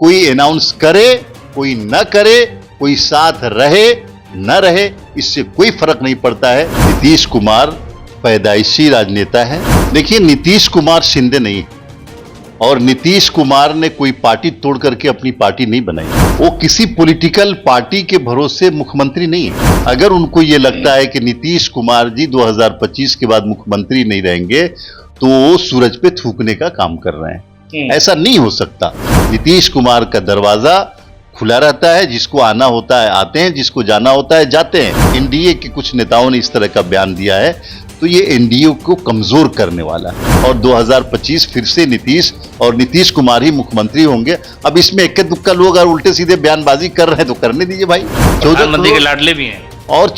कोई अनाउंस करे, कोई न करे, कोई साथ रहे न रहे, इससे कोई फर्क नहीं पड़ता है। नीतीश कुमार पैदाइशी राजनेता है। देखिए, नीतीश कुमार शिंदे नहीं है और नीतीश कुमार ने कोई पार्टी तोड़ करके अपनी पार्टी नहीं बनाई। वो किसी पॉलिटिकल पार्टी के भरोसे मुख्यमंत्री नहीं है। अगर उनको ये लगता है कि नीतीश कुमार जी 2025 के बाद मुख्यमंत्री नहीं रहेंगे तो वो सूरज पे थूकने का काम कर रहे हैं। ऐसा नहीं हो सकता। नीतीश कुमार का दरवाजा खुला रहता है। जिसको आना होता है आते हैं, जिसको जाना होता है जाते हैं। एनडीए के कुछ नेताओं ने इस तरह का बयान दिया है तो ये एनडीए को कमजोर करने वाला है और 2025 फिर से नीतीश और नीतीश कुमार ही मुख्यमंत्री होंगे। अब इसमें इक्का दुक्का लोग अगर उल्टे सीधे बयानबाजी कर रहे हैं तो करने दीजिए भाई। प्रधानमंत्री के लाडले भी हैं और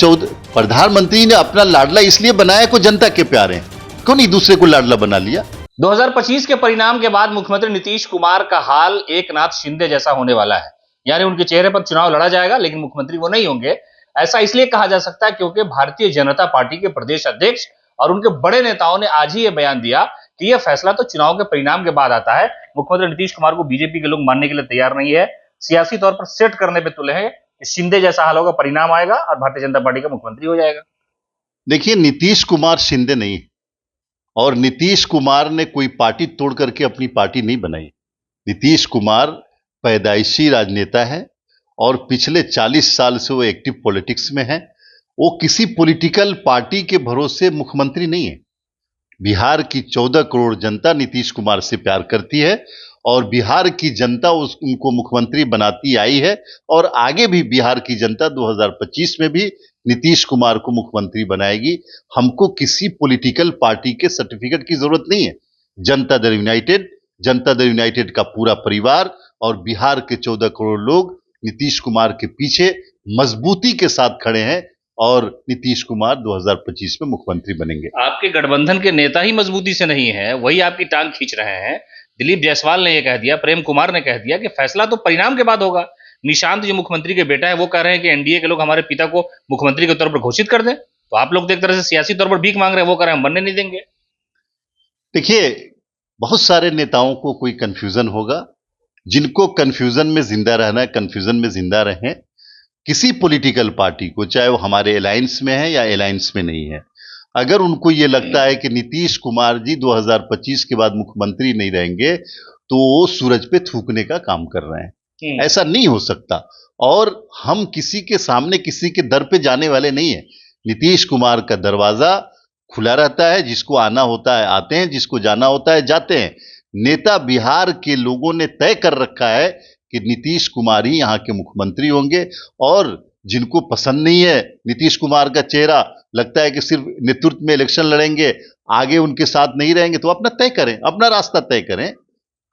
प्रधानमंत्री ने अपना लाडला इसलिए बनाया को जनता के प्यारे हैं, क्यों नहीं दूसरे को लाडला बना लिया। 2025 के परिणाम के बाद मुख्यमंत्री नीतीश कुमार का हाल एकनाथ शिंदे जैसा होने वाला है। यानी उनके चेहरे पर चुनाव लड़ा जाएगा लेकिन मुख्यमंत्री वो नहीं होंगे। ऐसा इसलिए कहा जा सकता है क्योंकि भारतीय जनता पार्टी के प्रदेश अध्यक्ष और उनके बड़े नेताओं ने आज ही ये बयान दिया कि यह फैसला तो चुनाव के परिणाम के बाद आता है। मुख्यमंत्री नीतीश कुमार को बीजेपी के लोग मानने के लिए तैयार नहीं है, सियासी तौर पर सेट करने पे तुले हैं कि शिंदे जैसा हाल होगा, परिणाम आएगा और भारतीय जनता पार्टी का मुख्यमंत्री हो जाएगा। देखिए, नीतीश कुमार शिंदे नहीं और नीतीश कुमार ने कोई पार्टी तोड़ करके अपनी पार्टी नहीं बनाई। नीतीश कुमार पैदाइशी राजनेता है और पिछले 40 साल से वो एक्टिव पॉलिटिक्स में है। वो किसी पॉलिटिकल पार्टी के भरोसे मुख्यमंत्री नहीं है। बिहार की 14 करोड़ जनता नीतीश कुमार से प्यार करती है और बिहार की जनता उनको मुख्यमंत्री बनाती आई है और आगे भी बिहार की जनता 2025 में भी नीतीश कुमार को मुख्यमंत्री बनाएगी। हमको किसी पॉलिटिकल पार्टी के सर्टिफिकेट की जरूरत नहीं है। जनता दल यूनाइटेड का पूरा परिवार और बिहार के 14 करोड़ लोग नीतीश कुमार के पीछे मजबूती के साथ खड़े हैं और नीतीश कुमार 2025 में मुख्यमंत्री बनेंगे। आपके गठबंधन के नेता ही मजबूती से नहीं है, वही आपकी टांग खींच रहे हैं। दिलीप जायसवाल ने यह कह दिया, प्रेम कुमार ने कह दिया कि फैसला तो परिणाम के बाद होगा। निशांत जो मुख्यमंत्री के बेटा है वो कह रहे हैं कि एनडीए के लोग हमारे पिता को मुख्यमंत्री के तौर पर घोषित कर दें। तो आप लोग तो एक तरह से सियासी तौर पर भीख मांग रहे हैं, वो कह रहे हैं हम बनने नहीं देंगे। देखिए, बहुत सारे नेताओं को कोई कंफ्यूजन होगा। जिनको कंफ्यूजन में जिंदा रहना है, कंफ्यूजन में जिंदा रहें। किसी पॉलिटिकल पार्टी को, चाहे वो हमारे अलायंस में है या अलायंस में नहीं है, अगर उनको ये लगता है कि नीतीश कुमार जी 2025 के बाद मुख्यमंत्री नहीं रहेंगे तो वो सूरज पे थूकने का काम कर रहे हैं। ऐसा नहीं हो सकता और हम किसी के सामने किसी के दर पे जाने वाले नहीं है। नीतीश कुमार का दरवाजा खुला रहता है। जिसको आना होता है आते हैं, जिसको जाना होता है जाते हैं। नेता बिहार के लोगों ने तय कर रखा है कि नीतीश कुमार ही यहाँ के मुख्यमंत्री होंगे और जिनको पसंद नहीं है नीतीश कुमार का चेहरा, लगता है कि सिर्फ नेतृत्व में इलेक्शन लड़ेंगे, आगे उनके साथ नहीं रहेंगे, तो अपना तय करें, अपना रास्ता तय करें।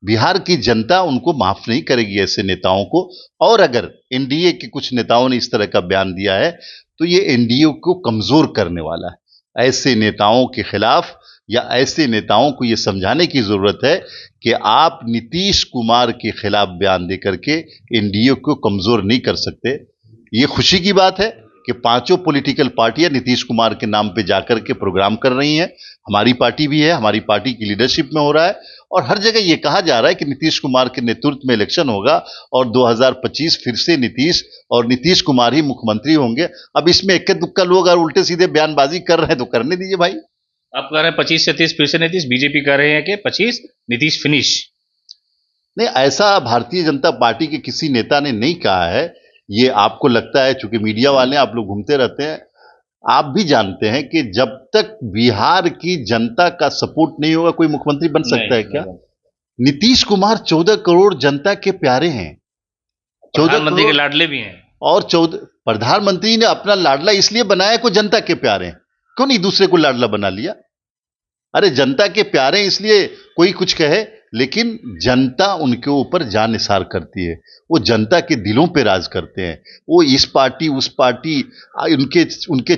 बिहार की जनता उनको माफ नहीं करेगी ऐसे नेताओं को। और अगर एनडीए के कुछ नेताओं ने इस तरह का बयान दिया है तो ये एनडीए को कमजोर करने वाला है। ऐसे नेताओं के खिलाफ या ऐसे नेताओं को यह समझाने की जरूरत है कि आप नीतीश कुमार के खिलाफ बयान देकर के एनडीए को कमजोर नहीं कर सकते। ये खुशी की बात है कि पांचों पॉलिटिकल पार्टियां नीतीश कुमार के नाम पे जाकर के प्रोग्राम कर रही हैं। हमारी पार्टी भी है, हमारी पार्टी की लीडरशिप में हो रहा है और हर जगह यह कहा जा रहा है कि नीतीश कुमार के नेतृत्व में इलेक्शन होगा और 2025 फिर से नीतीश और नीतीश कुमार ही मुख्यमंत्री होंगे। अब इसमें इक्का दुक्का लोग अगर उल्टे सीधे बयानबाजी कर रहे हैं तो करने दीजिए भाई। आप कह रहे हैं 25 से 30 फिर से नीतीश, बीजेपी कह रहे हैं कि 25 नीतीश फिनिश। नहीं, ऐसा भारतीय जनता पार्टी के किसी नेता ने नहीं कहा है। ये आपको लगता है, चूंकि मीडिया वाले आप लोग घूमते रहते हैं, आप भी जानते हैं कि जब तक बिहार की जनता का सपोर्ट नहीं होगा कोई मुख्यमंत्री बन सकता है क्या? नीतीश कुमार 14 करोड़ जनता के प्यारे हैं, 14 प्रधानमंत्री के लाडले भी हैं और 14 प्रधानमंत्री ने अपना लाडला इसलिए बनाया को जनता के प्यारे हैं, क्यों नहीं दूसरे को लाडला बना लिया। अरे जनता के प्यारे इसलिए कोई कुछ कहे लेकिन जनता उनके ऊपर जान निसार करती है। वो जनता के दिलों पे राज करते हैं। वो इस पार्टी उस पार्टी उनके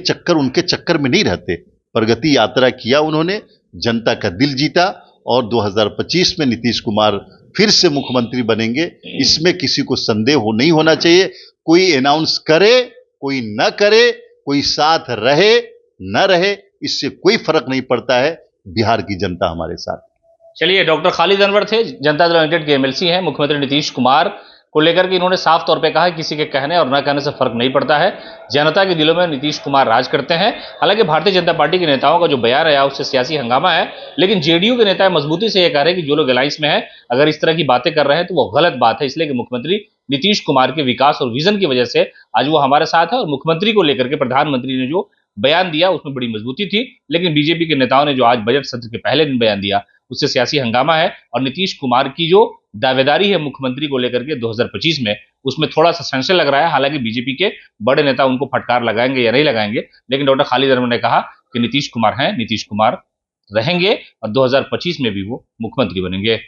चक्कर में नहीं रहते। प्रगति यात्रा किया उन्होंने, जनता का दिल जीता और 2025 में नीतीश कुमार फिर से मुख्यमंत्री बनेंगे। इसमें किसी को संदेह नहीं होना चाहिए। कोई अनाउंस करे, कोई न करे, कोई साथ रहे न रहे, इससे कोई फर्क नहीं पड़ता है। बिहार की जनता हमारे साथ। चलिए, डॉक्टर खालिद अनवर थे, जनता दल यूनाइटेड के एमएलसी हैं। मुख्यमंत्री नीतीश कुमार को लेकर के इन्होंने साफ तौर पे कहा है किसी के कहने और न कहने से फर्क नहीं पड़ता है, जनता के दिलों में नीतीश कुमार राज करते हैं। हालांकि भारतीय जनता पार्टी के नेताओं का जो बयान आया उससे सियासी हंगामा है, लेकिन जेडीयू के नेता मजबूती से ये कह रहे हैं कि जो लोग अलायंस में है अगर इस तरह की बातें कर रहे हैं तो वो गलत बात है, इसलिए कि मुख्यमंत्री नीतीश कुमार के विकास और विजन की वजह से आज वो हमारे साथ है। और मुख्यमंत्री को लेकर के प्रधानमंत्री ने जो बयान दिया उसमें बड़ी मजबूती थी, लेकिन बीजेपी के नेताओं ने जो आज बजट सत्र के पहले दिन बयान दिया उससे सियासी हंगामा है। और नीतीश कुमार की जो दावेदारी है मुख्यमंत्री को लेकर के 2025 में, उसमें थोड़ा सा संशय लग रहा है। हालांकि बीजेपी के बड़े नेता उनको फटकार लगाएंगे या नहीं लगाएंगे, लेकिन डॉक्टर खालिद अनवर ने कहा कि नीतीश कुमार हैं, नीतीश कुमार रहेंगे और 2025 में भी वो मुख्यमंत्री बनेंगे।